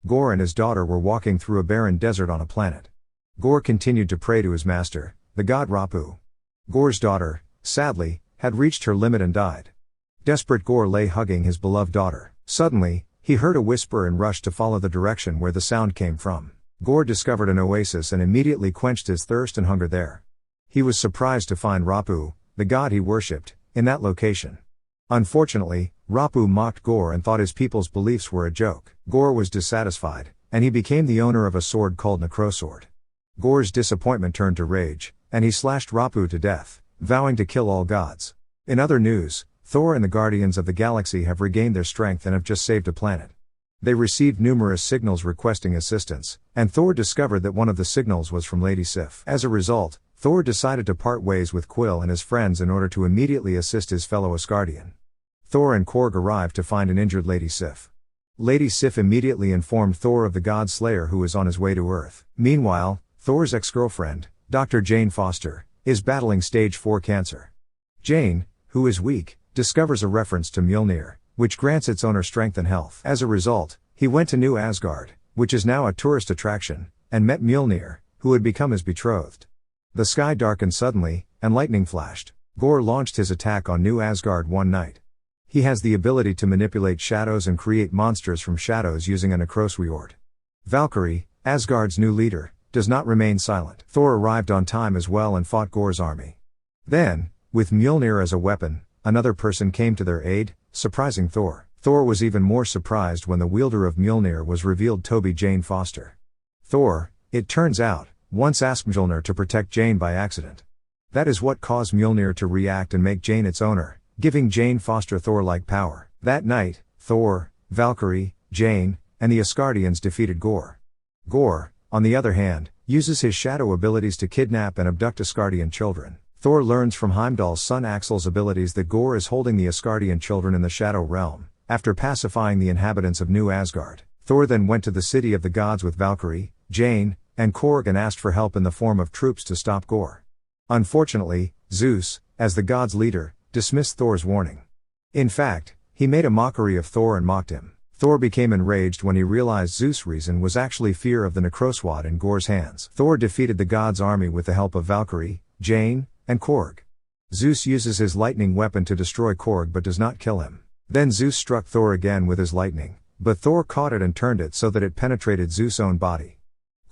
Gorr and his daughter were walking through a barren desert on a planet. Gorr continued to pray to his master, the god Rapu. Gorr's daughter, sadly, had reached her limit and died. Desperate Gorr lay hugging his beloved daughter. Suddenly, he heard a whisper and rushed to follow the direction where the sound came from. Gorr discovered an oasis and immediately quenched his thirst and hunger there. He was surprised to find Rapu, the god he worshipped, in that location. Unfortunately, Rapu mocked Gorr and thought his people's beliefs were a joke. Gorr was dissatisfied, and he became the owner of a sword called Necrosword. Gorr's disappointment turned to rage, and he slashed Rapu to death, vowing to kill all gods. In other news, Thor and the Guardians of the Galaxy have regained their strength and have just saved a planet. They received numerous signals requesting assistance, and Thor discovered that one of the signals was from Lady Sif. As a result, Thor decided to part ways with Quill and his friends in order to immediately assist his fellow Asgardian. Thor and Korg arrived to find an injured Lady Sif. Lady Sif immediately informed Thor of the God Slayer who was on his way to Earth. Meanwhile, Thor's ex-girlfriend, Dr. Jane Foster, is battling stage 4 cancer. Jane, who is weak, discovers a reference to Mjolnir, which grants its owner strength and health. As a result, he went to New Asgard, which is now a tourist attraction, and met Mjolnir, who had become his betrothed. The sky darkened suddenly, and lightning flashed. Gorr launched his attack on New Asgard one night. He has the ability to manipulate shadows and create monsters from shadows using a Necrosword. Valkyrie, Asgard's new leader, does not remain silent. Thor arrived on time as well and fought Gorr's army. Then, with Mjolnir as a weapon, another person came to their aid, surprising Thor. Thor was even more surprised when the wielder of Mjolnir was revealed to be Jane Foster. Thor, it turns out, once asked Mjolnir to protect Jane by accident. That is what caused Mjolnir to react and make Jane its owner, giving Jane Foster Thor-like power. That night, Thor, Valkyrie, Jane, and the Asgardians defeated Gorr. Gorr, on the other hand, uses his shadow abilities to kidnap and abduct Asgardian children. Thor learns from Heimdall's son Axel's abilities that Gorr is holding the Asgardian children in the Shadow Realm. After pacifying the inhabitants of New Asgard, Thor then went to the city of the gods with Valkyrie, Jane, and Korg and asked for help in the form of troops to stop Gorr. Unfortunately, Zeus, as the god's leader, dismissed Thor's warning. In fact, he made a mockery of Thor and mocked him. Thor became enraged when he realized Zeus' reason was actually fear of the Necrosword in Gorr's hands. Thor defeated the god's army with the help of Valkyrie, Jane, and Korg. Zeus uses his lightning weapon to destroy Korg but does not kill him. Then Zeus struck Thor again with his lightning, but Thor caught it and turned it so that it penetrated Zeus' own body.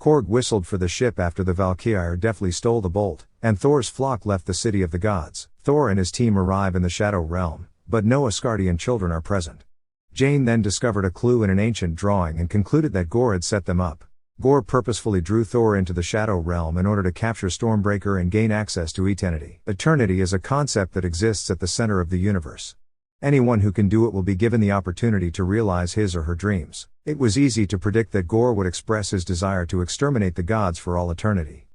Korg whistled for the ship after the Valkyrie deftly stole the bolt, and Thor's flock left the city of the gods. Thor and his team arrive in the Shadow Realm, but no Asgardian children are present. Jane then discovered a clue in an ancient drawing and concluded that Gorr had set them up. Gorr purposefully drew Thor into the Shadow Realm in order to capture Stormbreaker and gain access to eternity. Eternity is a concept that exists at the center of the universe. Anyone who can do it will be given the opportunity to realize his or her dreams. It was easy to predict that Gorr would express his desire to exterminate the gods for all eternity.